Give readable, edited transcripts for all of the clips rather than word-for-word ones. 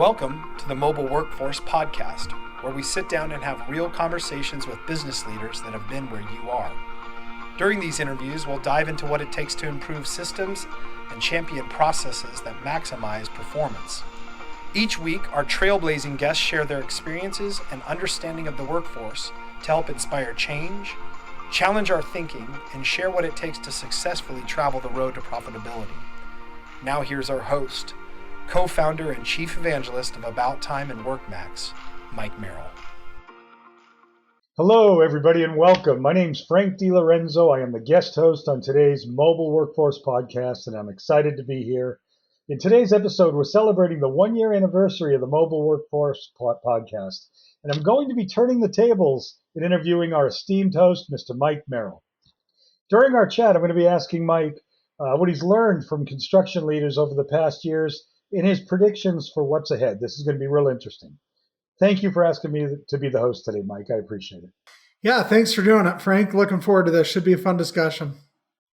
Welcome to the Mobile Workforce Podcast, where we sit down and have real conversations with business leaders that have been where you are. During these interviews, we'll dive into what it takes to improve systems and champion processes that maximize performance. Each week, our trailblazing guests share their experiences and understanding of the workforce to help inspire change, challenge our thinking, and share what it takes to successfully travel the road to profitability. Now here's our host, co-founder and chief evangelist of About Time and WorkMax, Mike Merrill. Hello, everybody, and welcome. My name's Frank DiLorenzo. I am the guest host on today's Mobile Workforce Podcast, and I'm excited to be here. In today's episode, we're celebrating the one-year anniversary of the Mobile Workforce Podcast, and I'm going to be turning the tables and interviewing our esteemed host, Mr. Mike Merrill. During our chat, I'm going to be asking Mike what he's learned from construction leaders over the past years in his predictions for what's ahead. This is going to be real interesting. Thank you for asking me to be the host today, Mike. I appreciate it. Yeah, thanks for doing it, Frank. Looking forward to this. Should be a fun discussion.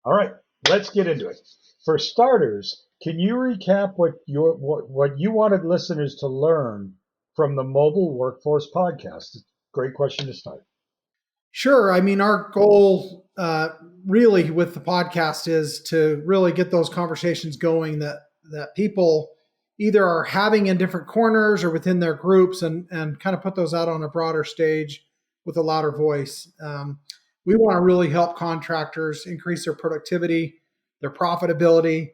All right, let's get into it. For starters, can you recap what you wanted listeners to learn from the Mobile Workforce Podcast? Great question to start. Sure. I mean, our goal really with the podcast is to really get those conversations going that people either are having in different corners or within their groups and kind of put those out on a broader stage with a louder voice. We want to really help contractors increase their productivity, their profitability,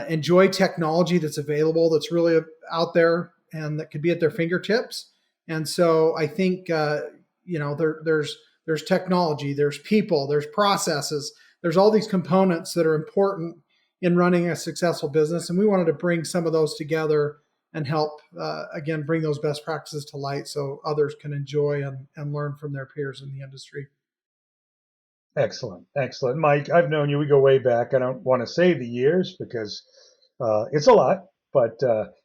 enjoy technology that's available, that's really out there and that could be at their fingertips. And so I think, there's technology, there's people, there's processes, there's all these components that are important in running a successful business. And we wanted to bring some of those together and help, again, bring those best practices to light so others can enjoy and learn from their peers in the industry. Excellent. Excellent. Mike, I've known you. We go way back. I don't want to say the years because it's a lot, but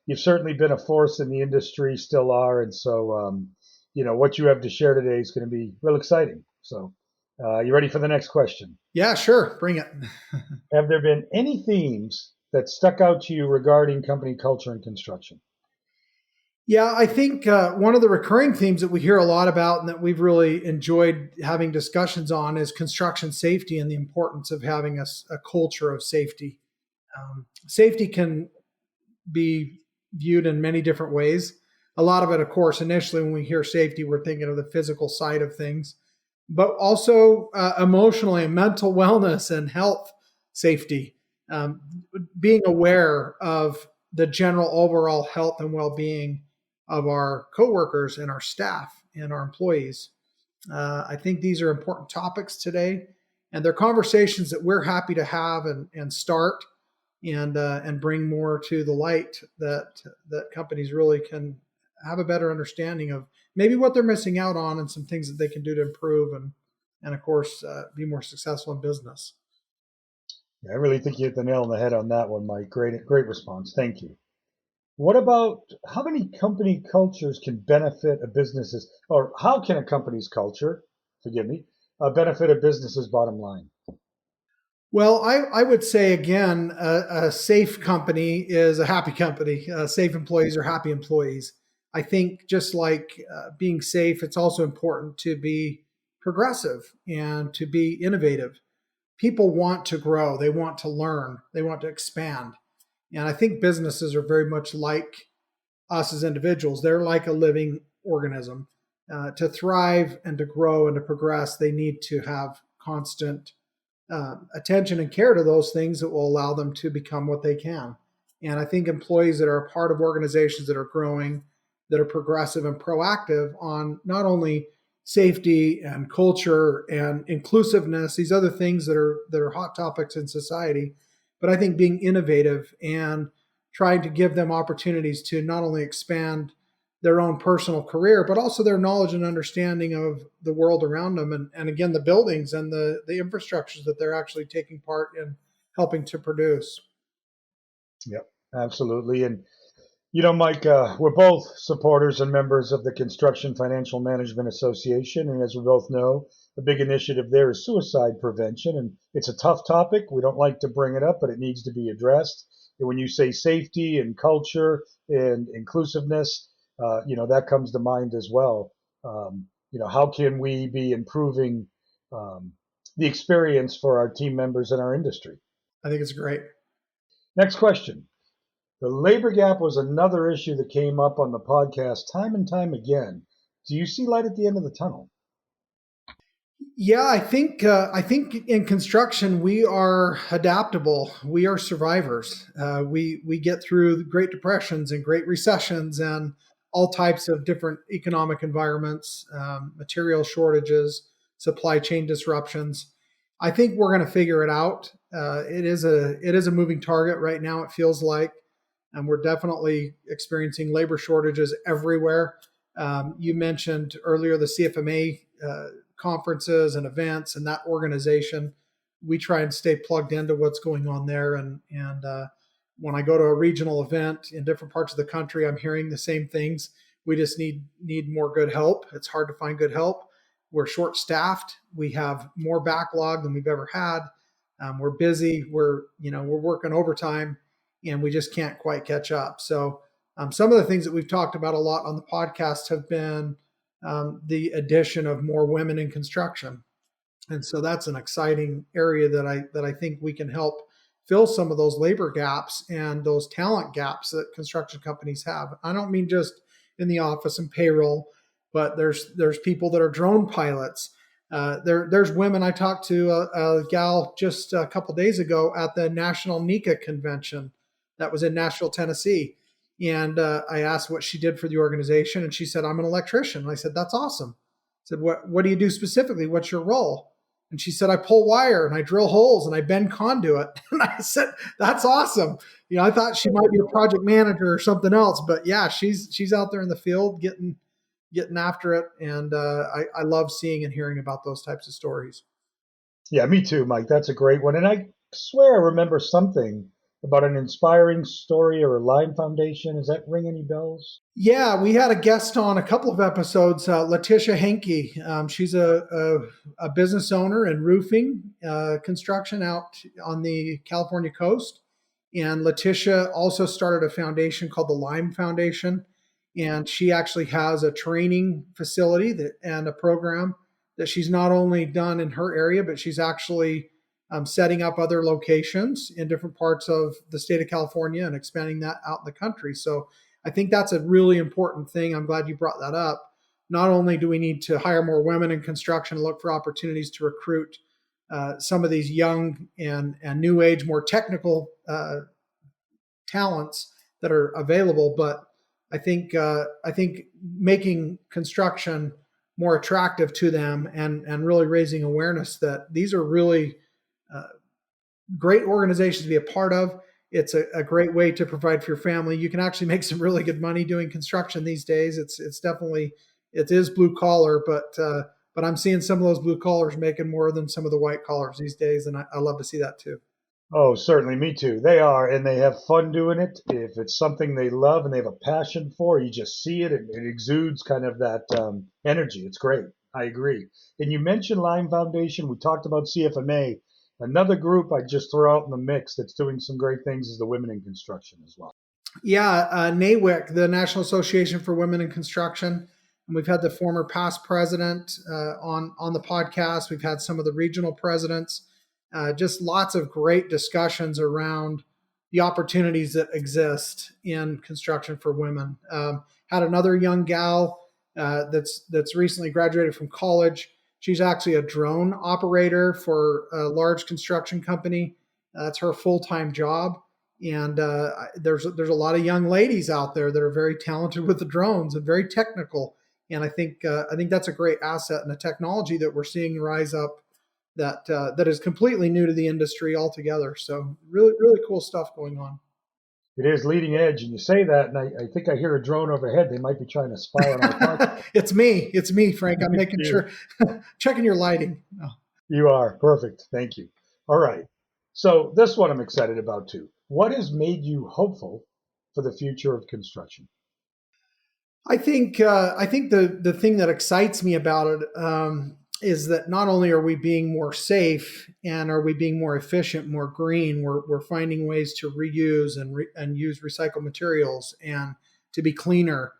you've certainly been a force in the industry, still are. And so, what you have to share today is going to be real exciting. So you ready for the next question? Yeah, sure. Bring it. Have there been any themes that stuck out to you regarding company culture and construction? Yeah, I think one of the recurring themes that we hear a lot about and that we've really enjoyed having discussions on is construction safety and the importance of having a culture of safety. Safety can be viewed in many different ways. A lot of it, of course, initially when we hear safety, we're thinking of the physical side of things, but also emotionally and mental wellness and health safety, being aware of the general overall health and well-being of our coworkers and our staff and our employees. I think these are important topics today, and they're conversations that we're happy to have and start and bring more to the light that companies really can have a better understanding of maybe what they're missing out on and some things that they can do to improve and of course, be more successful in business. Yeah, I really think you hit the nail on the head on that one, Mike. Great response. Thank you. What about how many company cultures can benefit a business's, or how can a company's culture, benefit a business's bottom line? Well, I would say, again, a safe company is a happy company. Safe employees are happy employees. I think just like being safe, it's also important to be progressive and to be innovative. People want to grow. They want to learn. They want to expand. And I think businesses are very much like us as individuals. They're like a living organism. To thrive and to grow and to progress, they need to have constant attention and care to those things that will allow them to become what they can. And I think employees that are a part of organizations that are growing, that are progressive and proactive on not only safety and culture and inclusiveness, these other things that are hot topics in society, but I think being innovative and trying to give them opportunities to not only expand their own personal career, but also their knowledge and understanding of the world around them. And again, the buildings and the infrastructures that they're actually taking part in helping to produce. Yep, absolutely. And Mike, we're both supporters and members of the Construction Financial Management Association. And as we both know, a big initiative there is suicide prevention. And it's a tough topic. We don't like to bring it up, but it needs to be addressed. when you say safety and culture and inclusiveness, that comes to mind as well. How can we be improving the experience for our team members in our industry? I think it's great. Next question. The labor gap was another issue that came up on the podcast time and time again. Do you see light at the end of the tunnel? Yeah, I think in construction we are adaptable. We are survivors. We get through Great Depressions and Great Recessions and all types of different economic environments, material shortages, supply chain disruptions. I think we're going to figure it out. It is a moving target right now. It feels like, and we're definitely experiencing labor shortages everywhere. You mentioned earlier the CFMA conferences and events and that organization. We try and stay plugged into what's going on there. And when I go to a regional event in different parts of the country, I'm hearing the same things. We just need more good help. It's hard to find good help. We're short staffed. We have more backlog than we've ever had. We're busy. We're working overtime, and we just can't quite catch up. So some of the things that we've talked about a lot on the podcast have been the addition of more women in construction, and so that's an exciting area that I think we can help fill some of those labor gaps and those talent gaps that construction companies have. I don't mean just in the office and payroll, but there's people that are drone pilots. There's women. I talked to a gal just a couple days ago at the National NECA convention that was in Nashville, Tennessee. And I asked what she did for the organization, and she said, "I'm an electrician." And I said, "That's awesome." I said, "What do you do specifically? What's your role?" And she said, "I pull wire and I drill holes and I bend conduit." And I said, "That's awesome." I thought she might be a project manager or something else, but yeah, she's out there in the field getting after it. And I love seeing and hearing about those types of stories. Yeah, me too, Mike. That's a great one. And I swear I remember something about an inspiring story or a Lime Foundation. Does that ring any bells? Yeah, we had a guest on a couple of episodes, Letitia Henke. She's a business owner in roofing construction out on the California coast. And Letitia also started a foundation called the Lime Foundation. And she actually has a training facility and a program that she's not only done in her area, but she's actually setting up other locations in different parts of the state of California and expanding that out in the country. So I think that's a really important thing. I'm glad you brought that up. Not only do we need to hire more women in construction and look for opportunities to recruit some of these young and new age, more technical talents that are available, but I think making construction more attractive to them and really raising awareness that these are really great organizations to be a part of. It's a great way to provide for your family. You can actually make some really good money doing construction these days. It's definitely, it is blue collar, but I'm seeing some of those blue collars making more than some of the white collars these days, and I love to see that too. Oh, certainly. Me too. They are, and they have fun doing it. If it's something they love and they have a passion for, you just see it. It exudes kind of that energy. It's great. I agree. And you mentioned Lime Foundation. We talked about CFMA. Another group I just throw out in the mix that's doing some great things is the Women in Construction as well. Yeah, NAWIC, the National Association for Women in Construction. And we've had the former past president on the podcast. We've had some of the regional presidents. Just lots of great discussions around the opportunities that exist in construction for women. Had another young gal that's recently graduated from college. She's actually a drone operator for a large construction company. That's her full-time job. And there's a lot of young ladies out there that are very talented with the drones and very technical. And I think that's a great asset and a technology that we're seeing rise up that is completely new to the industry altogether. So really, really cool stuff going on. It is leading edge, and you say that, and I think I hear a drone overhead. They might be trying to spy on our podcast. It's me, Frank. I'm making sure, checking your lighting. Oh. You are perfect. Thank you. All right. So this one I'm excited about too. What has made you hopeful for the future of construction? I think the thing that excites me about it is that not only are we being more safe and are we being more efficient, more green, we're finding ways to reuse and use recycled materials and to be cleaner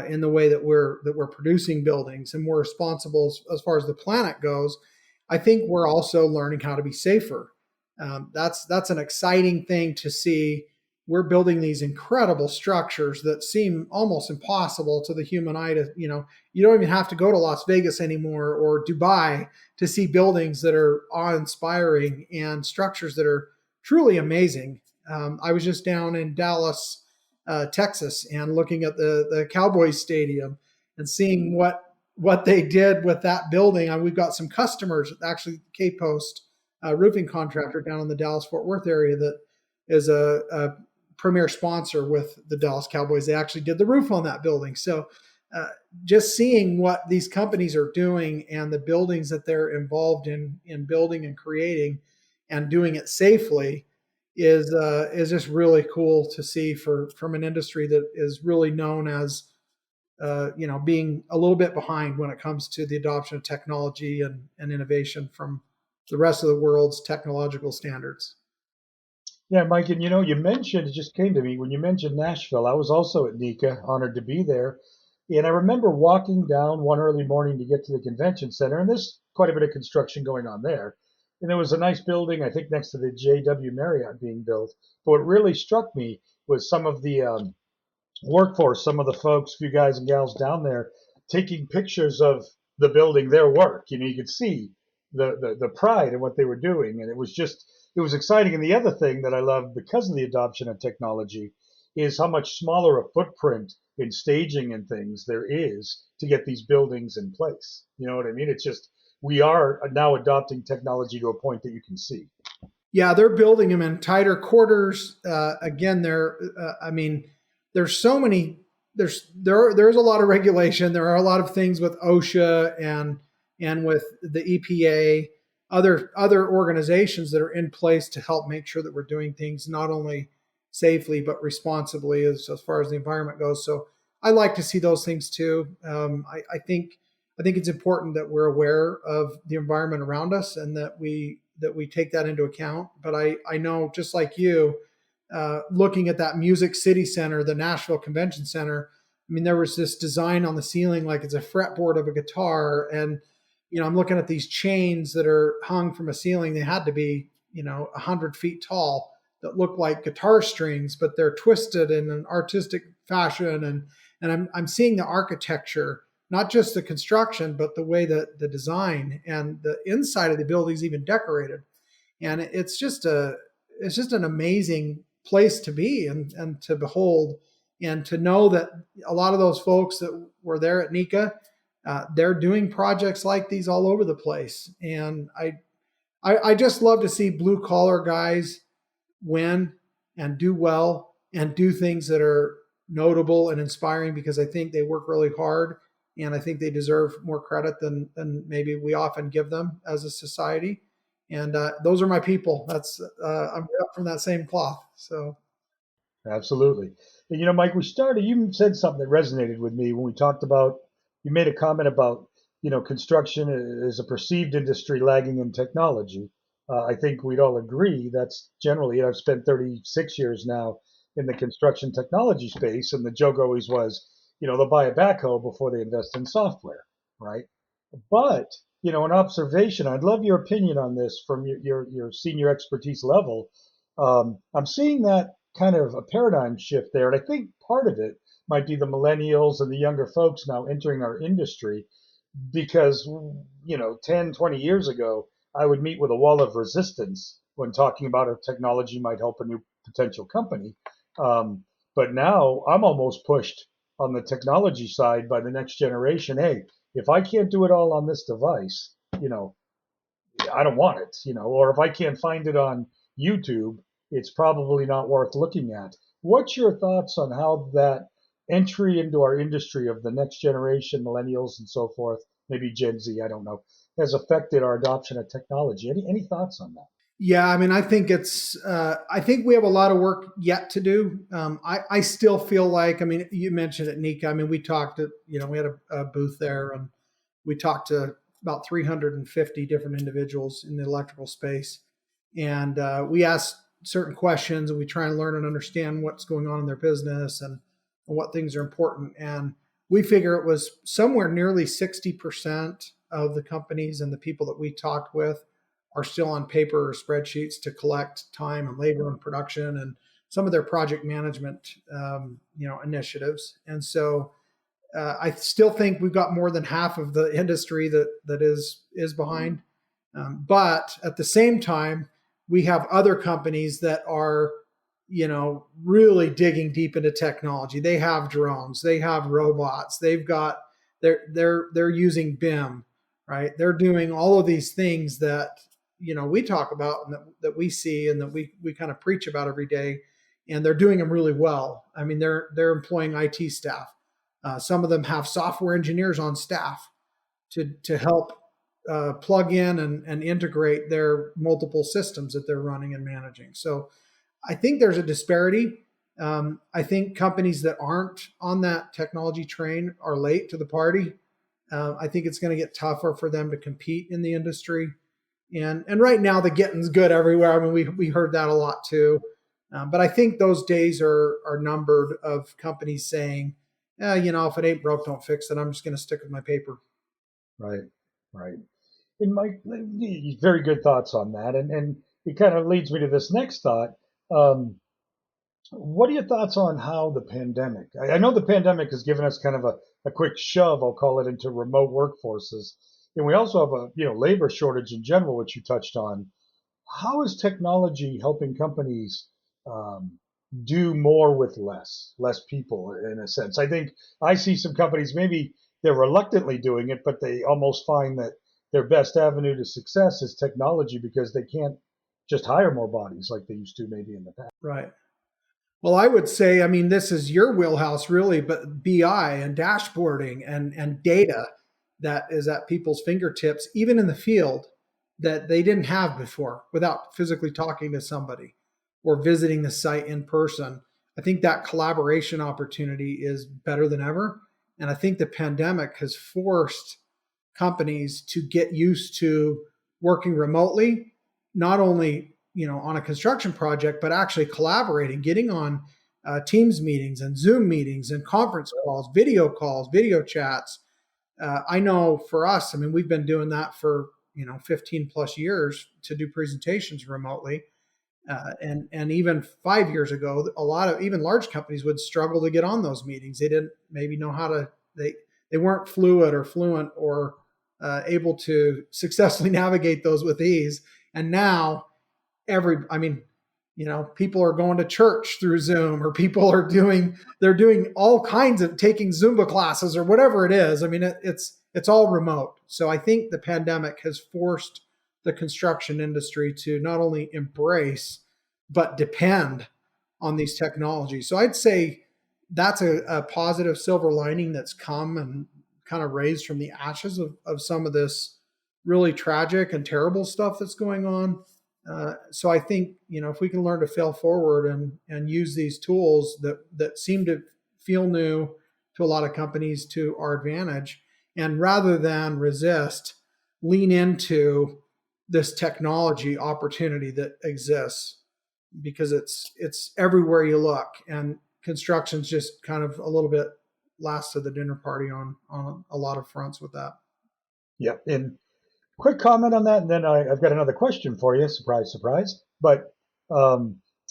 in the way that we're producing buildings and more responsible as far as the planet goes. I think we're also learning how to be safer. That's an exciting thing to see. We're building these incredible structures that seem almost impossible to the human eye to, you don't even have to go to Las Vegas anymore or Dubai to see buildings that are awe-inspiring and structures that are truly amazing. I was just down in Dallas, Texas, and looking at the Cowboys Stadium and seeing what they did with that building. We've got some customers, actually K-Post, roofing contractor down in the Dallas-Fort Worth area that is a premier sponsor with the Dallas Cowboys. They actually did the roof on that building. So just seeing what these companies are doing and the buildings that they're involved in building and creating and doing it safely is just really cool to see from an industry that is really known as being a little bit behind when it comes to the adoption of technology and innovation from the rest of the world's technological standards. Yeah, Mike, and you mentioned, it just came to me, when you mentioned Nashville, I was also at NECA, honored to be there. And I remember walking down one early morning to get to the convention center, and there's quite a bit of construction going on there. And there was a nice building, I think, next to the JW Marriott being built. But what really struck me was some of the workforce, some of the folks, few guys and gals down there, taking pictures of the building, their work. You could see the pride in what they were doing, and it was exciting. And the other thing that I love because of the adoption of technology is how much smaller a footprint in staging and things there is to get these buildings in place. You know what I mean? It's just we are now adopting technology to a point that you can see. Yeah, they're building them in tighter quarters. Again, there's so many. There's a lot of regulation. There are a lot of things with OSHA and with the EPA, other organizations that are in place to help make sure that we're doing things not only safely but responsibly as far as the environment goes. So I like to see those things too. I think it's important that we're aware of the environment around us and that we take that into account. But I know, just like you, looking at that Music City Center, the Nashville Convention Center, I mean, there was this design on the ceiling like it's a fretboard of a guitar. And, I'm looking at these chains that are hung from a ceiling. They had to be, 100 feet tall that look like guitar strings, but they're twisted in an artistic fashion. And I'm seeing the architecture, not just the construction, but the way that the design and the inside of the building is even decorated. And it's just an amazing place to be and to behold, and to know that a lot of those folks that were there at NECA, they're doing projects like these all over the place. And I just love to see blue collar guys win and do well and do things that are notable and inspiring, because I think they work really hard and I think they deserve more credit than maybe we often give them as a society. And those are my people. I'm from that same cloth. So Absolutely. And Mike, you said something that resonated with me when we talked about, you made a comment about, construction is a perceived industry lagging in technology. I think we'd all agree that's generally, I've spent 36 years now in the construction technology space, and the joke always was, they'll buy a backhoe before they invest in software, right? But, an observation, I'd love your opinion on this from your senior expertise level. I'm seeing that kind of a paradigm shift there. And I think part of it might be the millennials and the younger folks now entering our industry because, 10, 20 years ago, I would meet with a wall of resistance when talking about how technology might help a new potential company. But now I'm almost pushed on the technology side by the next generation. Hey, if I can't do it all on this device, I don't want it, or if I can't find it on YouTube, it's probably not worth looking at. What's your thoughts on how that entry into our industry of the next generation, millennials and so forth, maybe Gen Z, I don't know, has affected our adoption of technology? Any thoughts on that? yeah, I mean, I think I think we have a lot of work yet to do. I still feel like, I mean, you mentioned at NECA, I mean, we talked we had a booth there and we talked to about 350 different individuals in the electrical space. And we ask certain questions and we try and learn and understand what's going on in their business and what things are important. And we figure it was somewhere nearly 60% of the companies and the people that we talked with are still on paper or spreadsheets to collect time and labor and production and some of their project management, initiatives. And so I still think we've got more than half of the industry that is behind. But at the same time, we have other companies that are, really digging deep into technology. They have drones, they have robots, they're using BIM, right? They're doing all of these things that, we talk about and that we see and that we kind of preach about every day, and they're doing them really well. I mean, they're employing IT staff. Some of them have software engineers on staff to help plug in and integrate their multiple systems that they're running and managing. So I think there's a disparity. I think companies that aren't on that technology train are late to the party. I think it's going to get tougher for them to compete in the industry. And right now the getting's good everywhere. I mean, we heard that a lot too. But I think those days are numbered of companies saying, if it ain't broke, don't fix it. I'm just going to stick with my paper. Right. And Mike, very good thoughts on that. And it kind of leads me to this next thought. What are your thoughts on how the pandemic, I know the pandemic has given us kind of a quick shove, I'll call it, into remote workforces. And we also have a labor shortage in general, which you touched on. How is technology helping companies do more with less people, in a sense? I think I see some companies, maybe they're reluctantly doing it, but they almost find that their best avenue to success is technology because they can't just hire more bodies like they used to maybe in the past. Right. Well, I would say, I mean, this is your wheelhouse really, but BI and dashboarding and data that is at people's fingertips, even in the field, that they didn't have before without physically talking to somebody or visiting the site in person. I think that collaboration opportunity is better than ever. And I think the pandemic has forced companies to get used to working remotely, not only on a construction project, but actually collaborating, getting on Teams meetings and Zoom meetings and conference calls, video chats. I know for us, I mean, we've been doing that for 15 plus years to do presentations remotely. And even 5 years ago, a lot of even large companies would struggle to get on those meetings. They didn't maybe know how to, they weren't fluid or fluent or able to successfully navigate those with ease. And now people are going to church through Zoom, or they're doing all kinds of taking Zumba classes or whatever it is. I mean, it's all remote. So I think the pandemic has forced the construction industry to not only embrace, but depend on these technologies. So I'd say that's a positive silver lining that's come and kind of raised from the ashes of some of this really tragic and terrible stuff that's going on. So I think, if we can learn to fail forward and use these tools that seem to feel new to a lot of companies to our advantage, and rather than resist, lean into this technology opportunity that exists, because it's everywhere you look, and construction's just kind of a little bit last of the dinner party on a lot of fronts with that. Yep. And quick comment on that, and then I've got another question for you. Surprise, surprise. But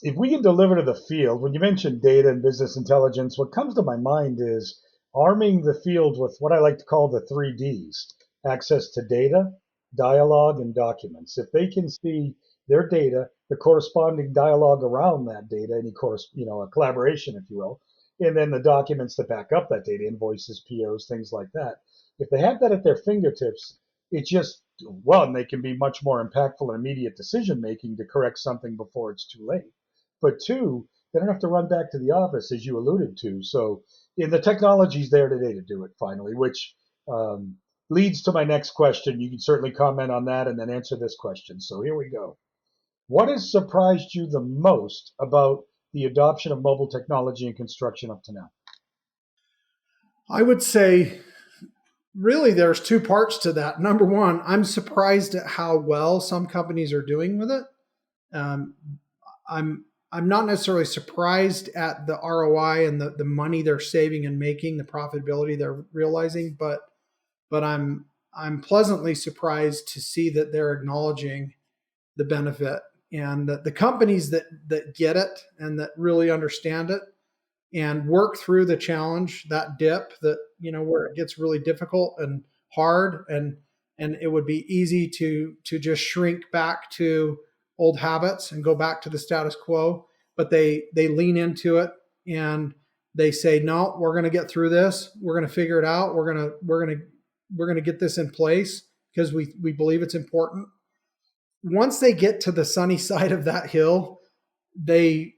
if we can deliver to the field, when you mentioned data and business intelligence, what comes to my mind is arming the field with what I like to call the 3Ds: access to data, dialogue, and documents. If they can see their data, the corresponding dialogue around that data, any a collaboration, if you will, and then the documents that back up that data, invoices, POs, things like that. If they have that at their fingertips, it's just, one, they can be much more impactful and immediate decision making to correct something before it's too late. But two, they don't have to run back to the office, as you alluded to. So, the technology's there today to do it finally, which leads to my next question. You can certainly comment on that and then answer this question. So here we go. What has surprised you the most about the adoption of mobile technology in construction up to now? I would say Really, there's two parts to that. Number one, I'm surprised at how well some companies are doing with it. Um, I'm not necessarily surprised at the ROI and the money they're saving and making, the profitability they're realizing, but I'm pleasantly surprised to see that they're acknowledging the benefit, and the companies that get it and that really understand it and work through the challenge, that dip that, where it gets really difficult and hard, and it would be easy to just shrink back to old habits and go back to the status quo, but they lean into it and they say, no, we're going to get through this, we're going to figure it out, we're going to get this in place because we believe it's important. Once they get to the sunny side of that hill, they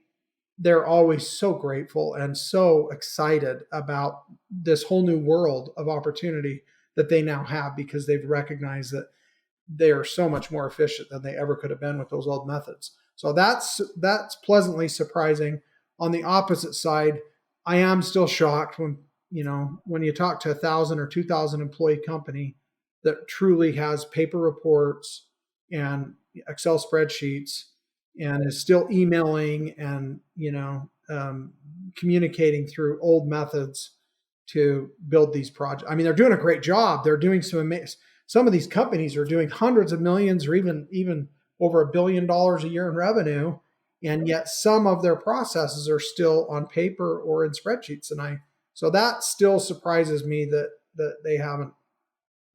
they're always so grateful and so excited about this whole new world of opportunity that they now have, because they've recognized that they are so much more efficient than they ever could have been with those old methods. So that's pleasantly surprising. On the opposite side, I am still shocked when you talk to 1,000 or 2,000 employee company that truly has paper reports and Excel spreadsheets and is still emailing and communicating through old methods to build these projects. I mean, they're doing a great job. They're doing some of these companies are doing hundreds of millions or even over $1 billion a year in revenue, and yet some of their processes are still on paper or in spreadsheets. So that still surprises me that they haven't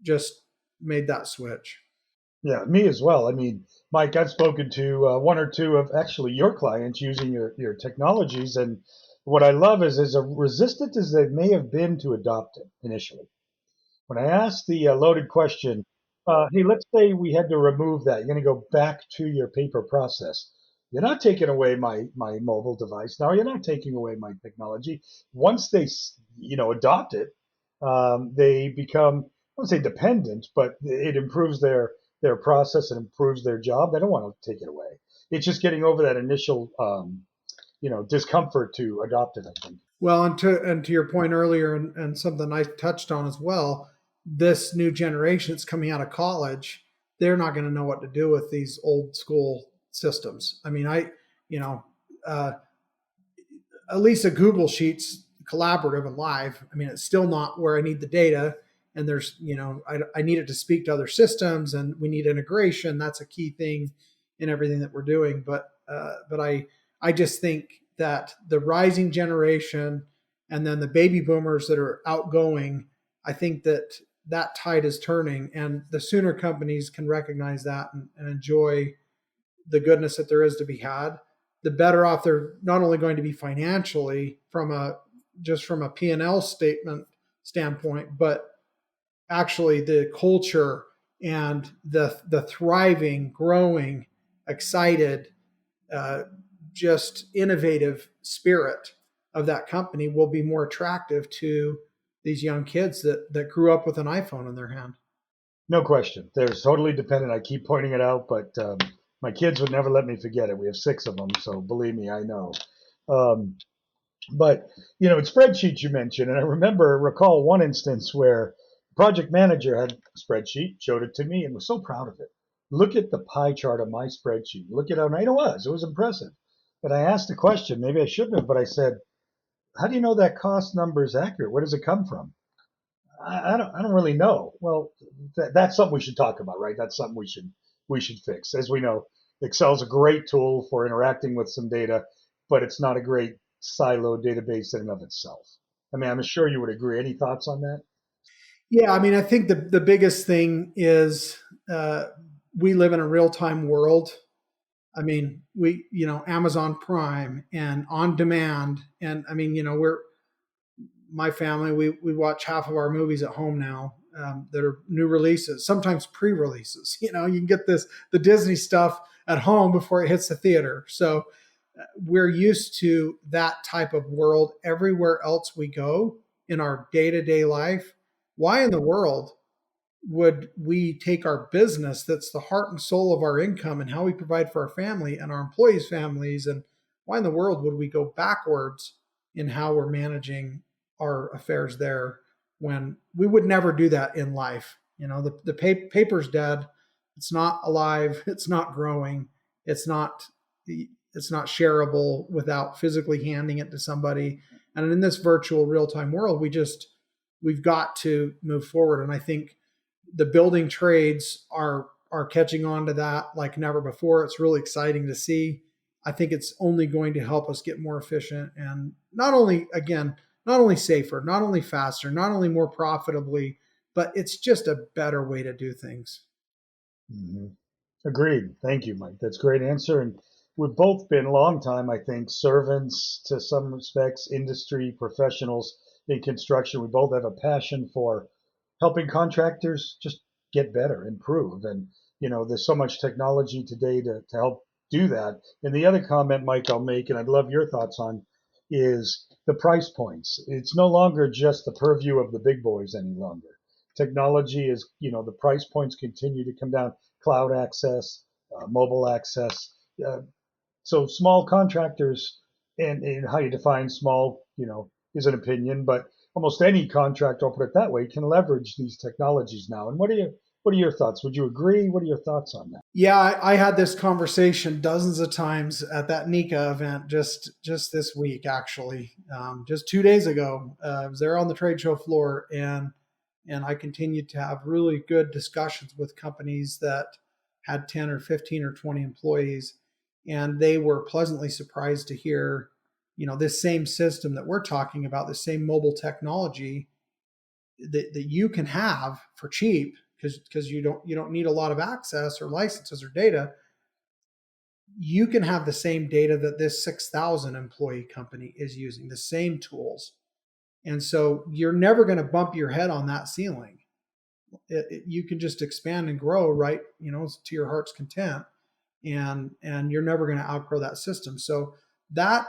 just made that switch. Yeah, me as well. I mean, Mike, I've spoken to one or two of actually your clients using your technologies, and what I love is as resistant as they may have been to adopt it initially. When I asked the loaded question, hey, let's say we had to remove that, you're going to go back to your paper process. You're not taking away my mobile device. Now you're not taking away my technology. Once they adopt it, they become, I wouldn't say dependent, but it improves their process and improves their job. They don't want to take it away. It's just getting over that initial discomfort to adopt it, I think. Well, and to your point earlier, and something I touched on as well, this new generation that's coming out of college, they're not going to know what to do with these old school systems. I mean, uh, at least a Google Sheets collaborative and live. I mean, it's still not where I need the data, and there's I need it to speak to other systems, and we need integration. That's a key thing in everything that we're doing. But I just think that the rising generation and then the baby boomers that are outgoing, I think that tide is turning, and the sooner companies can recognize that and enjoy the goodness that there is to be had, the better off they're not only going to be financially from a P&L standpoint, but actually the culture and the thriving, growing, excited, just innovative spirit of that company will be more attractive to these young kids that grew up with an iPhone in their hand. No question. They're totally dependent. I keep pointing it out, but my kids would never let me forget it. We have 6 of them, so believe me, I know. Um, but it's spreadsheets you mentioned, and I recall one instance where the project manager had a spreadsheet, showed it to me, and was so proud of it. Look at the pie chart of my spreadsheet. Look at how nice it was. It was impressive. And I asked a question. Maybe I shouldn't have, but I said, "How do you know that cost number is accurate? Where does it come from?" I don't really know. Well, that's something we should talk about, right? That's something we should fix. As we know, Excel's a great tool for interacting with some data, but it's not a great siloed database in and of itself. I mean, I'm sure you would agree. Any thoughts on that? Yeah, I mean, I think the biggest thing is we live in a real time world. I mean, Amazon Prime and on demand, and I mean, we're my family. We watch half of our movies at home now that are new releases, sometimes pre-releases. You can get the Disney stuff at home before it hits the theater. So we're used to that type of world everywhere else we go in our day-to-day life. Why in the world would we take our business that's the heart and soul of our income and how we provide for our family and our employees' families, and why in the world would we go backwards in how we're managing our affairs there? when we would never do that in life. The paper's dead. It's not alive. It's not growing. It's not shareable without physically handing it to somebody. And in this virtual real-time world, we've got to move forward. And I think the building trades are catching on to that like never before. It's really exciting to see. I think it's only going to help us get more efficient and not only safer, not only faster, not only more profitably, but it's just a better way to do things. Mm-hmm. Agreed. Thank you, Mike. That's a great answer. And we've both been long time, I think, servants to some respects, industry professionals in construction. We both have a passion for helping contractors just get better, improve. And, there's so much technology today to help do that. And the other comment, Mike, I'll make, and I'd love your thoughts on, is the price points. It's no longer just the purview of the big boys any longer. Technology is, the price points continue to come down. Cloud access, mobile access. So small contractors, and how you define small, is an opinion, but almost any contractor, I'll put it that way, can leverage these technologies now. And what are your thoughts? Would you agree? What are your thoughts on that? Yeah, I had this conversation dozens of times at that NICA event just this week, actually. Just 2 days ago, I was there on the trade show floor, and I continued to have really good discussions with companies that had 10 or 15 or 20 employees. And they were pleasantly surprised to hear, this same system that we're talking about, the same mobile technology that you can have for cheap, because you don't need a lot of access or licenses or data. You can have the same data that this 6,000 employee company is using, the same tools. And so you're never going to bump your head on that ceiling. You can just expand and grow, right? To your heart's content, and you're never going to outgrow that system. So that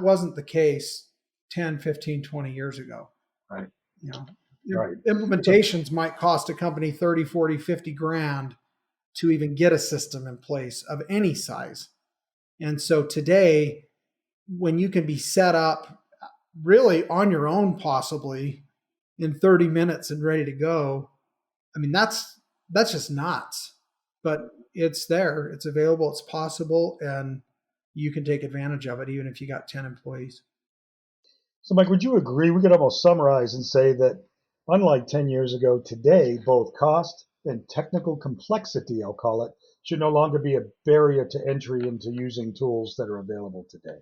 wasn't the case 10, 15, 20 years ago. Right. Right. Implementations might cost a company 30, 40, 50 grand to even get a system in place of any size. And so today, when you can be set up really on your own, possibly in 30 minutes and ready to go, I mean, that's just nuts. But it's there, it's available, it's possible, and you can take advantage of it even if you got 10 employees. So, Mike, would you agree? We could almost summarize and say that unlike 10 years ago, today, both cost and technical complexity, I'll call it, should no longer be a barrier to entry into using tools that are available today.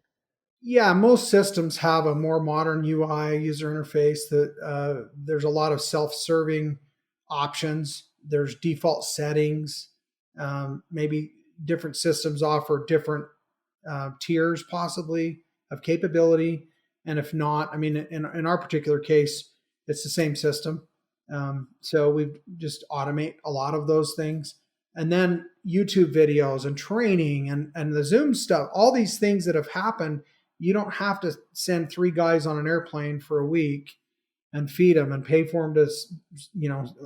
Yeah, most systems have a more modern UI, user interface. There's a lot of self-serving options. There's default settings. Maybe different systems offer different tiers, possibly, of capability. And if not, I mean, in our particular case, it's the same system. So we just automate a lot of those things. And then YouTube videos and training and the Zoom stuff, all these things that have happened, you don't have to send 3 guys on an airplane for a week and feed them and pay for them to,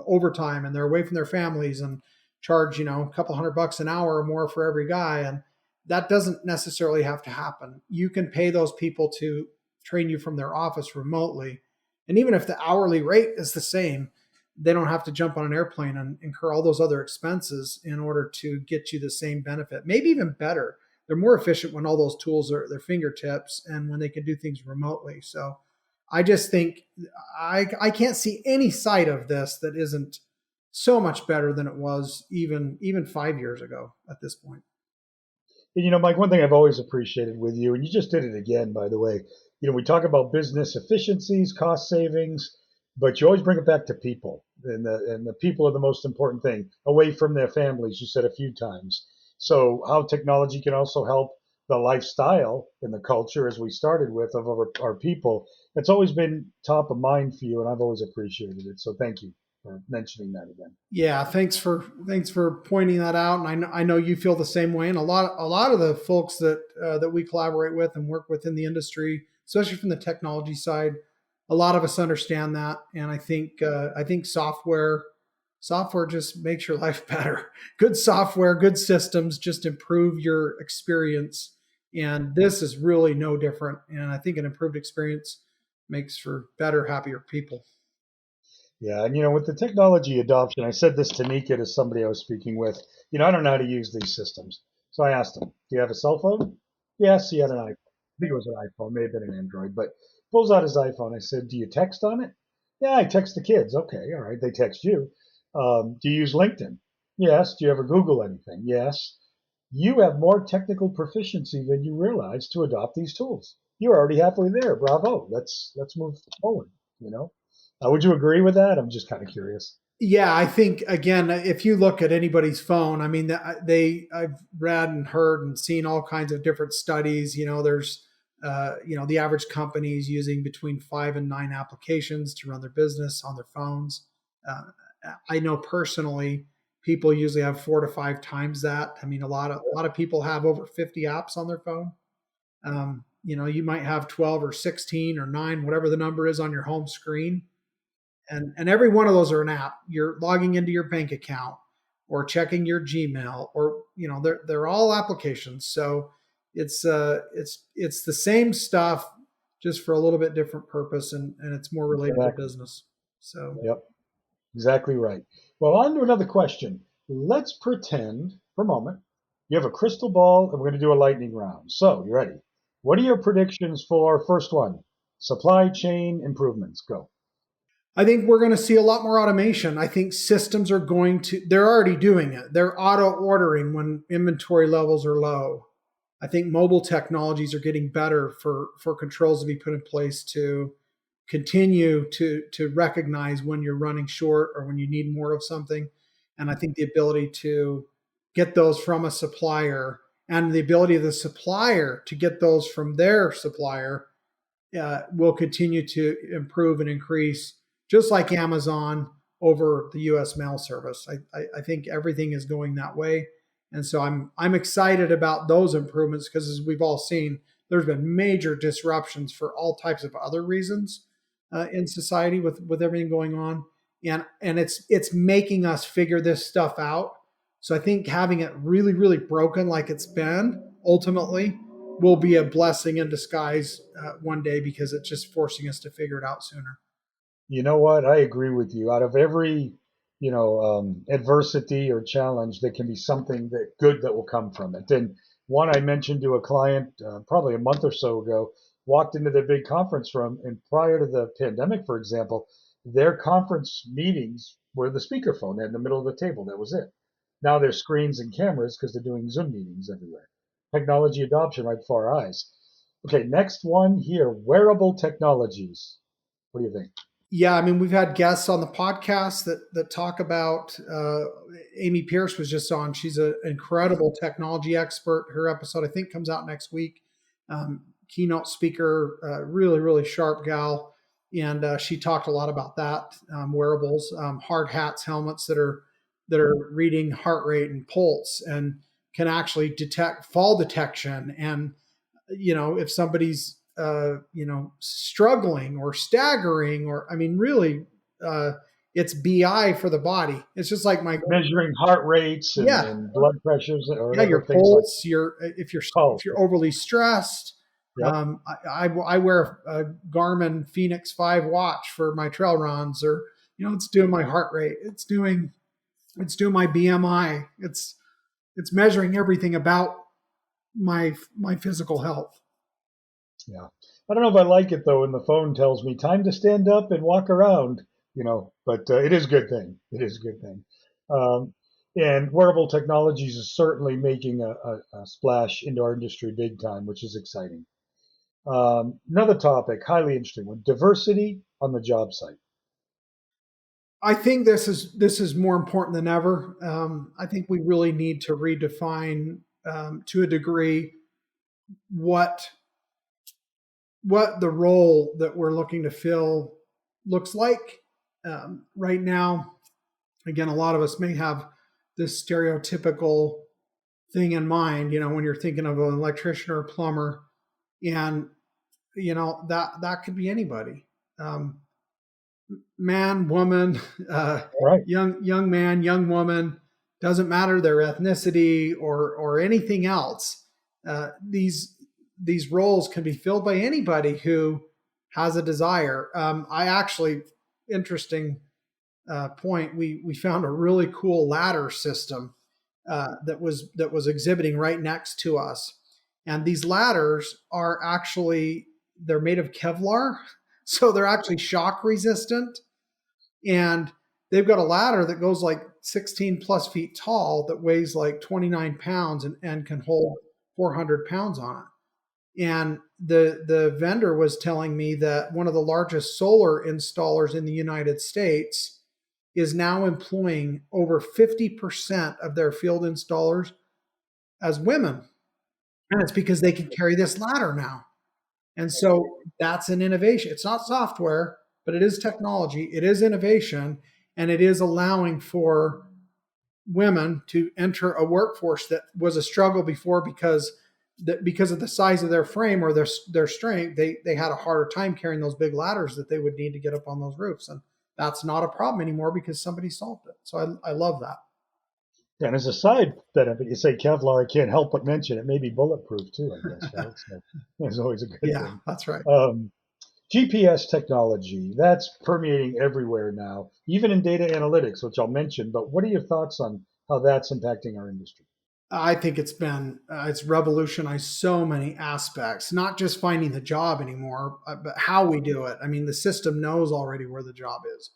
overtime, and they're away from their families, and charge, a couple $100 an hour or more for every guy. And that doesn't necessarily have to happen. You can pay those people to train you from their office remotely. And even if the hourly rate is the same, they don't have to jump on an airplane and incur all those other expenses in order to get you the same benefit, maybe even better. They're more efficient when all those tools are at their fingertips and when they can do things remotely. So I just think I can't see any side of this that isn't so much better than it was even 5 years ago at this point. And, Mike, one thing I've always appreciated with you, and you just did it again, by the way, we talk about business efficiencies, cost savings, but you always bring it back to people. And the people are the most important thing, away from their families, you said a few times. So how technology can also help the lifestyle and the culture, as we started with, of our people, it's always been top of mind for you, and I've always appreciated it. So thank you for mentioning that again. Yeah, thanks for pointing that out, and I know you feel the same way. And a lot of the folks that we collaborate with and work with in the industry, especially from the technology side, a lot of us understand that. And I think software just makes your life better. Good software, good systems just improve your experience. And this is really no different. And I think an improved experience makes for better, happier people. Yeah, and with the technology adoption, I said this to Nika, to somebody I was speaking with. I don't know how to use these systems. So I asked him, "Do you have a cell phone?" Yes, he had an iPhone. I think it was an iPhone, may have been an Android, but pulls out his iPhone. I said, "Do you text on it?" "Yeah, I text the kids." "Okay, all right, they text you." "Do you use LinkedIn?" "Yes." "Do you ever Google anything?" "Yes." You have more technical proficiency than you realize to adopt these tools. You're already halfway there. Bravo. Let's move forward. You know. Would you agree with that? I'm just kind of curious. Yeah, I think again, if you look at anybody's phone, I mean, I've read and heard and seen all kinds of different studies. There's, the average company is using between 5 and 9 applications to run their business on their phones. Uh, I know personally, people usually have 4 to 5 times that. I mean, a lot of people have over 50 apps on their phone. You might have 12 or 16 or 9, whatever the number is on your home screen, and every one of those are an app. You're logging into your bank account or checking your Gmail, or they're all applications. So it's the same stuff, just for a little bit different purpose, and it's more related to Exactly. business. So Yep. Exactly right. Well, on to another question. Let's pretend for a moment you have a crystal ball and we're going to do a lightning round. So, you ready? What are your predictions for first one? Supply chain improvements. Go. I think we're going to see a lot more automation. I think systems are they're already doing it. They're auto ordering when inventory levels are low. I think mobile technologies are getting better for controls to be put in place to continue to recognize when you're running short or when you need more of something. And I think the ability to get those from a supplier, and the ability of the supplier to get those from their supplier, will continue to improve and increase, just like Amazon over the U.S. mail service. I think everything is going that way, and so I'm excited about those improvements, because as we've all seen, there's been major disruptions for all types of other reasons in society with everything going on, and it's making us figure this stuff out. So I think having it really, really broken like it's been ultimately will be a blessing in disguise one day, because it's just forcing us to figure it out sooner. You know what? I agree with you. Out of every, adversity or challenge, there can be something that good that will come from it. And one I mentioned to a client probably a month or so ago, walked into their big conference room, and prior to the pandemic, for example, their conference meetings were the speakerphone in the middle of the table. That was it. Now there's screens and cameras because they're doing Zoom meetings everywhere. Technology adoption right before our eyes. Okay, next one here, wearable technologies. What do you think? Yeah, I mean, we've had guests on the podcast that talk about. Amy Pierce was just on. She's an incredible technology expert. Her episode, I think, comes out next week. Keynote speaker, really, really sharp gal, and she talked a lot about that. Wearables, hard hats, helmets that are reading heart rate and pulse, and can actually detect fall detection. And if somebody's struggling or staggering, or I mean, really, it's BI for the body. It's just like Measuring heart rates and, yeah, and blood pressures or yeah, whatever your things like pulse, your if pulse. you're overly stressed. Yep. I wear a Garmin Phoenix 5 watch for my trail runs, or it's doing my heart rate, it's doing my BMI, it's measuring everything about my physical health. Yeah. I don't know if I like it though when the phone tells me time to stand up and walk around, but it is a good thing. It is a good thing. Um, and wearable technologies is certainly making a splash into our industry big time, which is exciting. Another topic, highly interesting one, diversity on the job site. I think this is more important than ever. I think we really need to redefine, to a degree, what the role that we're looking to fill looks like. Right now, again, a lot of us may have this stereotypical thing in mind. When you're thinking of an electrician or a plumber, and that could be anybody. Man, woman, Right. young man, young woman, doesn't matter their ethnicity or anything else. These roles can be filled by anybody who has a desire. I actually, interesting. point, we found a really cool ladder system that was exhibiting right next to us. And these ladders are actually, they're made of Kevlar, so they're actually shock resistant. And they've got a ladder that goes like 16 plus feet tall that weighs like 29 pounds and can hold 400 pounds on it. And the vendor was telling me that one of the largest solar installers in the United States is now employing over 50% of their field installers as women. And it's because they can carry this ladder now. And so that's an innovation. It's not software, but it is technology. It is innovation, and it is allowing for women to enter a workforce that was a struggle before because of the size of their frame or their strength. They had a harder time carrying those big ladders that they would need to get up on those roofs. And that's not a problem anymore because somebody solved it. So I love that. And as a side benefit, you say Kevlar, I can't help but mention it may be bulletproof too, I guess, right? So it's always a good thing. Yeah, that's right. GPS technology, that's permeating everywhere now, even in data analytics, which I'll mention. But what are your thoughts on how that's impacting our industry? I think it's revolutionized so many aspects, not just finding the job anymore, but how we do it. I mean, the system knows already where the job is.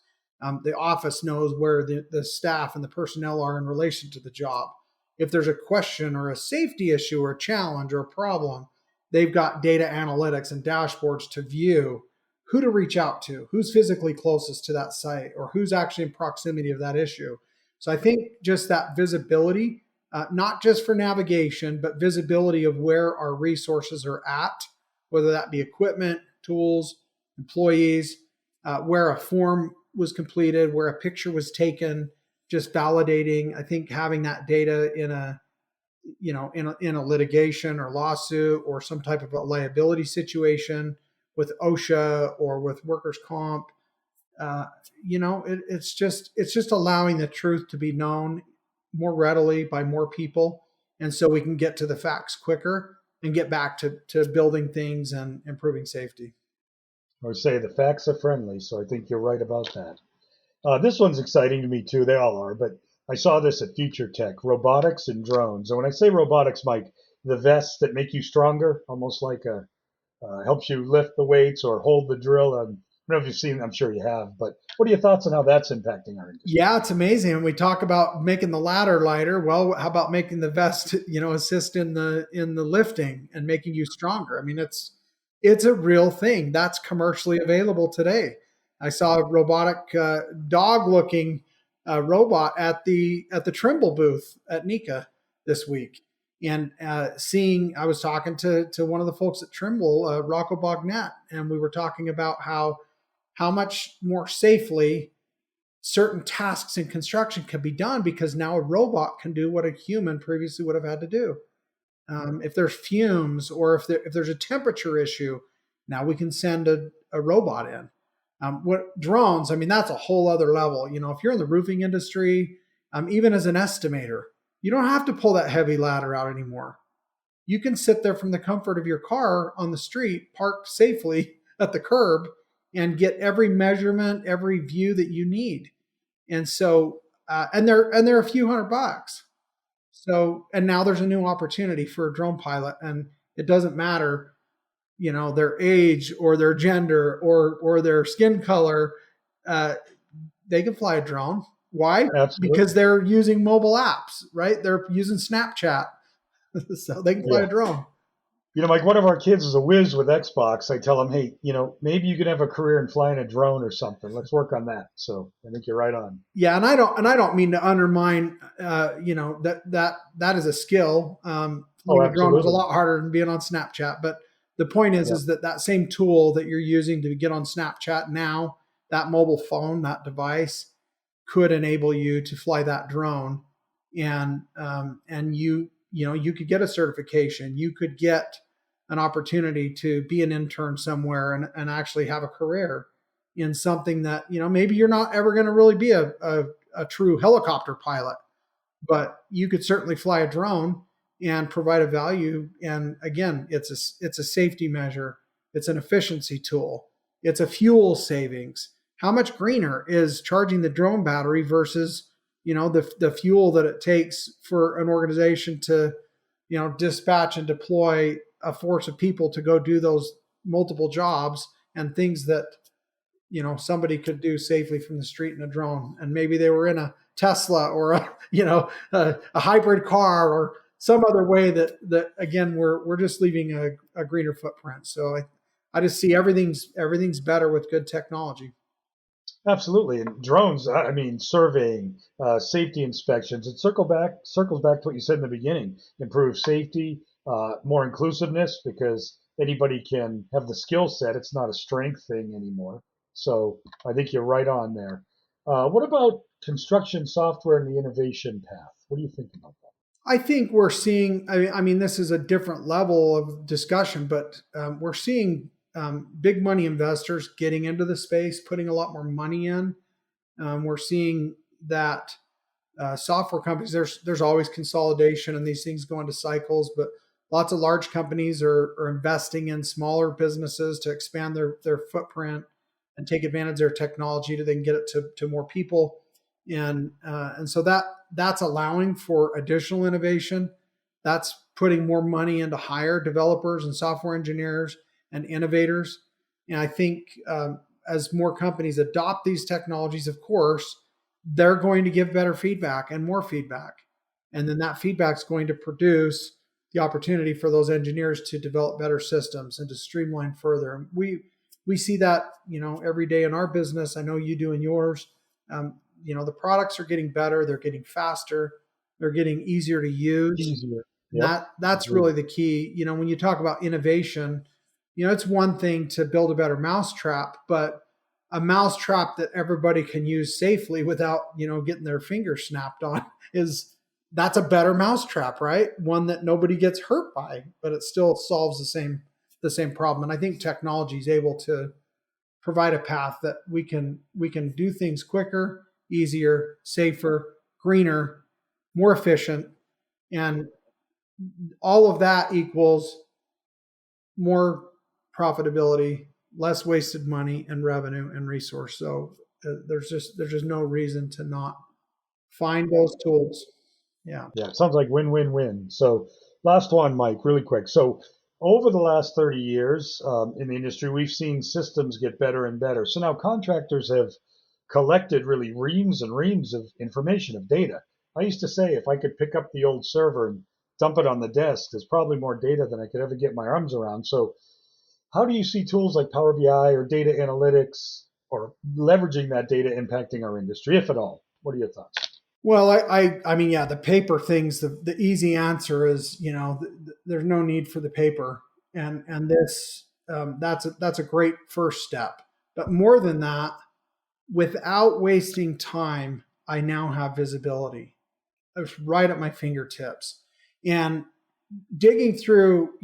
The office knows where the staff and the personnel are in relation to the job. If there's a question or a safety issue or a challenge or a problem, they've got data analytics and dashboards to view who to reach out to, who's physically closest to that site, or who's actually in proximity of that issue. So I think just that visibility, not just for navigation, but visibility of where our resources are at, whether that be equipment, tools, employees, where a form was completed, where a picture was taken, just validating. I think having that data in a litigation or lawsuit or some type of a liability situation with OSHA or with workers' comp, it's just allowing the truth to be known more readily by more people, and so we can get to the facts quicker and get back to building things and improving safety. Or say the facts are friendly, so I think you're right about that. This one's exciting to me too. They all are, but I saw this at Future Tech, robotics and drones. And when I say robotics, Mike, the vests that make you stronger, almost like helps you lift the weights or hold the drill. I don't know if you've seen, I'm sure you have, but what are your thoughts on how that's impacting our industry? Yeah, it's amazing. When we talk about making the ladder lighter, well, how about making the vest, assist in the lifting and making you stronger? I mean, it's a real thing that's commercially available today. I saw a robotic dog-looking robot at the Trimble booth at NECA this week, and I was talking to one of the folks at Trimble, Rocco Bognett, and we were talking about how much more safely certain tasks in construction can be done because now a robot can do what a human previously would have had to do. If there's fumes or if there's a temperature issue, now we can send a robot in. What drones, I mean, that's a whole other level. If you're in the roofing industry, even as an estimator, you don't have to pull that heavy ladder out anymore. You can sit there from the comfort of your car on the street, parked safely at the curb, and get every measurement, every view that you need. And so, and they're a few $100. So, and now there's a new opportunity for a drone pilot, and it doesn't matter, their age or their gender or their skin color. They can fly a drone. Why? Absolutely. Because they're using mobile apps, right? They're using Snapchat, so they can fly a drone. Mike, one of our kids is a whiz with Xbox. I tell him, hey, maybe you could have a career in flying a drone or something. Let's work on that. So I think you're right on. Yeah, and I don't mean to undermine, that is a skill. Flying a drone is a lot harder than being on Snapchat. But the point is that same tool that you're using to get on Snapchat now, that mobile phone, that device, could enable you to fly that drone, and you could get a certification. You could get an opportunity to be an intern somewhere and actually have a career in something that, maybe you're not ever going to really be a true helicopter pilot, but you could certainly fly a drone and provide a value. And again, it's a safety measure. It's an efficiency tool. It's a fuel savings. how much greener is charging the drone battery versus, the fuel that it takes for an organization to, dispatch and deploy a force of people to go do those multiple jobs and things that, somebody could do safely from the street in a drone. And maybe they were in a Tesla or a hybrid car or some other way that again, we're just leaving a greener footprint. So I just see everything's better with good technology. Absolutely. And drones, I mean, surveying, safety inspections, it circles back to what you said in the beginning. Improve safety, more inclusiveness, because anybody can have the skill set. It's not a strength thing anymore. So I think you're right on there. What about construction software and the innovation path? What do you think about that? I think we're seeing, I mean, this is a different level of discussion, but we're seeing big money investors getting into the space, putting a lot more money in. We're seeing that software companies, there's always consolidation and these things go into cycles, but lots of large companies are investing in smaller businesses to expand their footprint and take advantage of their technology to then get it to more people. And so that's allowing for additional innovation. That's putting more money into hire developers and software engineers and innovators. And I think as more companies adopt these technologies, of course, they're going to give better feedback and more feedback. And then that feedback is going to produce the opportunity for those engineers to develop better systems and to streamline further. We see that, every day in our business. I know you do in yours. The products are getting better. They're getting faster. They're getting easier to use. Easier. Yep. That's really the key. When you talk about innovation, it's one thing to build a better mousetrap, but a mousetrap that everybody can use safely without, getting their fingers snapped on that's a better mousetrap, right? One that nobody gets hurt by, but it still solves the same problem. And I think technology is able to provide a path that we can do things quicker, easier, safer, greener, more efficient, and all of that equals more profitability, less wasted money and revenue and resource. So there's just no reason to not find those tools. Yeah. Yeah, it sounds like win-win-win. So last one, Mike, really quick. So over the last 30 years in the industry, we've seen systems get better and better. So now contractors have collected really reams and reams of information, of data. I used to say if I could pick up the old server and dump it on the desk, there's probably more data than I could ever get my arms around. So how do you see tools like Power BI or data analytics or leveraging that data impacting our industry, if at all? What are your thoughts? Well, I mean, yeah, the paper things, the easy answer is, there's no need for the paper. And this, that's a great first step. But more than that, without wasting time, I now have visibility. It's right at my fingertips. And digging through,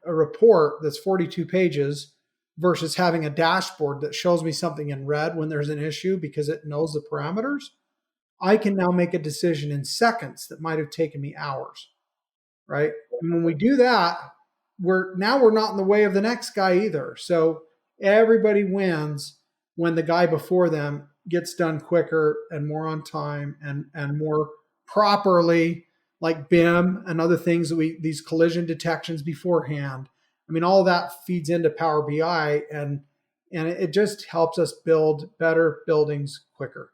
a report that's 42 pages versus having a dashboard that shows me something in red when there's an issue because it knows the parameters, I can now make a decision in seconds that might have taken me hours, right? And when we do that, we're not in the way of the next guy either. So everybody wins when the guy before them gets done quicker and more on time and more properly, like BIM and other things that these collision detections beforehand. I mean, all of that feeds into Power BI and it just helps us build better buildings quicker.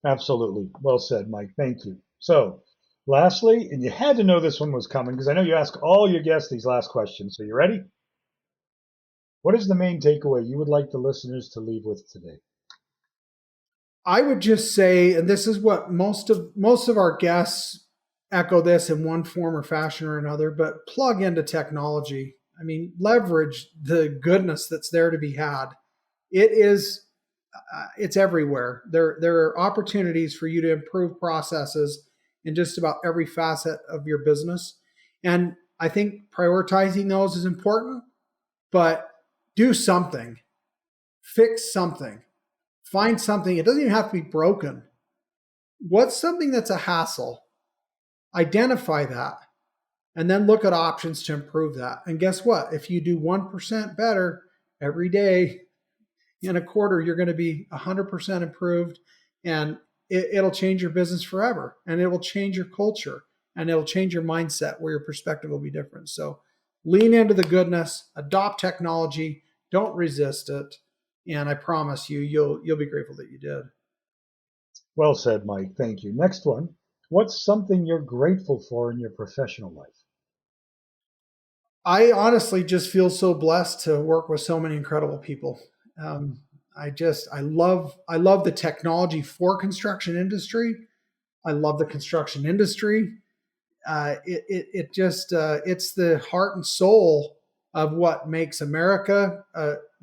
Absolutely. Well said, Mike. Thank you. So lastly, and you had to know this one was coming because I know you ask all your guests these last questions. So you ready? What is the main takeaway you would like the listeners to leave with today? I would just say, and this is what most of our guests echo this in one form or fashion or another, but plug into technology. I mean, leverage the goodness that's there to be had. It's everywhere. There are opportunities for you to improve processes in just about every facet of your business. And I think prioritizing those is important, but do something, fix something, find something. It doesn't even have to be broken. What's something that's a hassle? Identify that and then look at options to improve that. And guess what? If you do 1% better every day, in a quarter, you're going to be 100% improved, and it'll change your business forever, and it will change your culture, and it'll change your mindset where your perspective will be different. So lean into the goodness, adopt technology, don't resist it. And I promise you, you'll be grateful that you did. Well said, Mike. Thank you. Next one. What's something you're grateful for in your professional life? I honestly just feel so blessed to work with so many incredible people. I love the technology for construction industry. I love the construction industry. It's the heart and soul of what makes America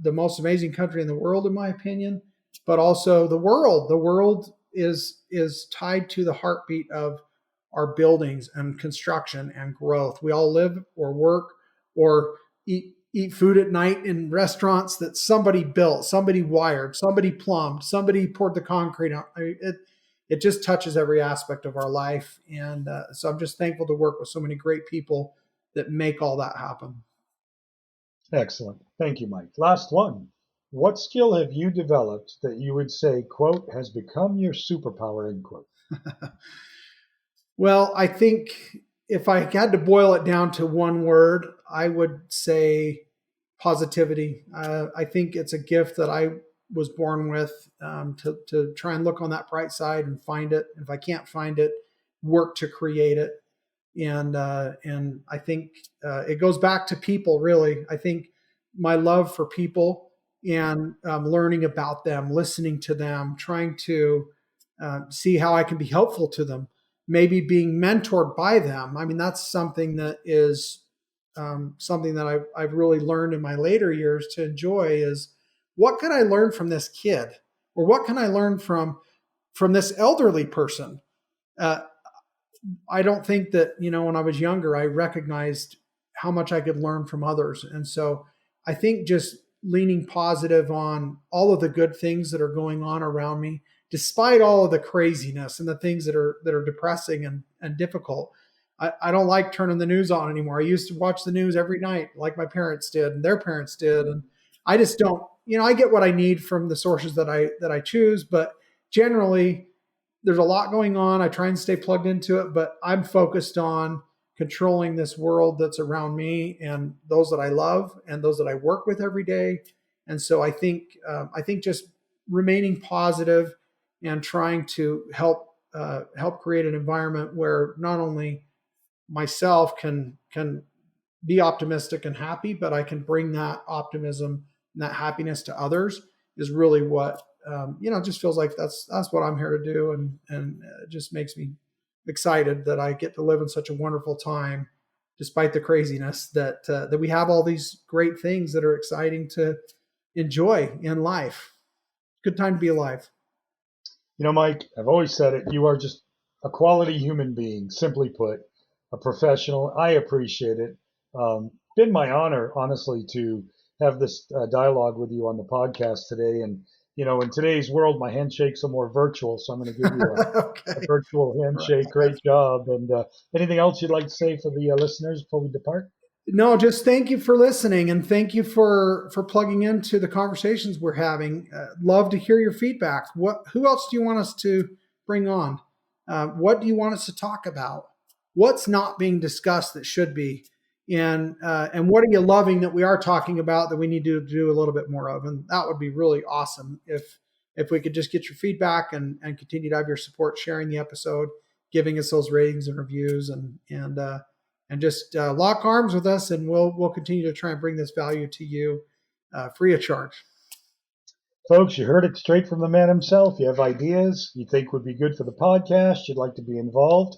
the most amazing country in the world, in my opinion. But also the world. The world is tied to the heartbeat of our buildings and construction and growth. We all live or work or eat food at night in restaurants that somebody built, somebody wired, somebody plumbed, somebody poured the concrete on. It just touches every aspect of our life. And so I'm just thankful to work with so many great people that make all that happen. Excellent. Thank you, Mike. Last one. What skill have you developed that you would say, quote, has become your superpower, end quote? Well, I think if I had to boil it down to one word, I would say positivity. I think it's a gift that I was born with, to try and look on that bright side and find it. If I can't find it, work to create it. And I think it goes back to people, really. I think my love for people and learning about them, listening to them, trying to see how I can be helpful to them, maybe being mentored by them. I mean, that's something that is something that I've really learned in my later years to enjoy is, what can I learn from this kid? Or what can I learn from this elderly person? I don't think that, when I was younger, I recognized how much I could learn from others. And so I think just leaning positive on all of the good things that are going on around me, despite all of the craziness and the things that are depressing and difficult. I don't like turning the news on anymore. I used to watch the news every night like my parents did and their parents did. And I just don't, I get what I need from the sources that I choose, but generally there's a lot going on. I try and stay plugged into it, but I'm focused on controlling this world that's around me and those that I love and those that I work with every day. And so I think just remaining positive and trying to help create an environment where not only myself can be optimistic and happy, but I can bring that optimism and that happiness to others is really what, it just feels like that's what I'm here to do. And it just makes me excited that I get to live in such a wonderful time, despite the craziness that we have all these great things that are exciting to enjoy in life. Good time to be alive. Mike, I've always said it. You are just a quality human being, simply put, a professional. I appreciate it. Been my honor, honestly, to have this dialogue with you on the podcast today. And, in today's world, my handshakes are more virtual. So I'm going to give you a virtual handshake. Right. Great job. And anything else you'd like to say for the listeners before we depart? No, just thank you for listening, and thank you for plugging into the conversations we're having. Love to hear your feedback. Who else do you want us to bring on? What do you want us to talk about? What's not being discussed that should be? And what are you loving that we are talking about that we need to do a little bit more of? And that would be really awesome if we could just get your feedback and continue to have your support, sharing the episode, giving us those ratings and reviews, and just lock arms with us, and we'll continue to try and bring this value to you free of charge. Folks, you heard it straight from the man himself. You have ideas you think would be good for the podcast, you'd like to be involved,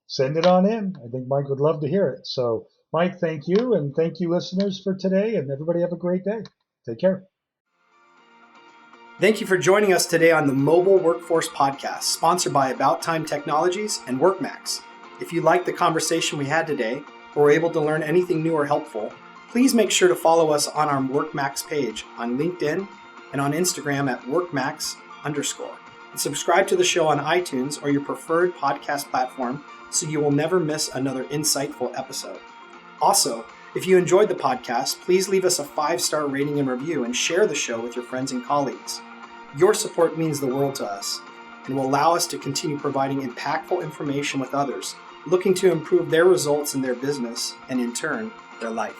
send it on in. I think Mike would love to hear it. So, Mike, thank you, and thank you, listeners, for today, and everybody have a great day. Take care. Thank you for joining us today on the Mobile Workforce Podcast, sponsored by About Time Technologies and WorkMax. If you liked the conversation we had today, or were able to learn anything new or helpful, please make sure to follow us on our WorkMax page on LinkedIn and on Instagram at WorkMax_. And subscribe to the show on iTunes or your preferred podcast platform so you will never miss another insightful episode. Also, If you enjoyed the podcast, please leave us a 5-star rating and review and share the show with your friends and colleagues. Your support means the world to us and will allow us to continue providing impactful information with others looking to improve their results in their business and, in turn, their life.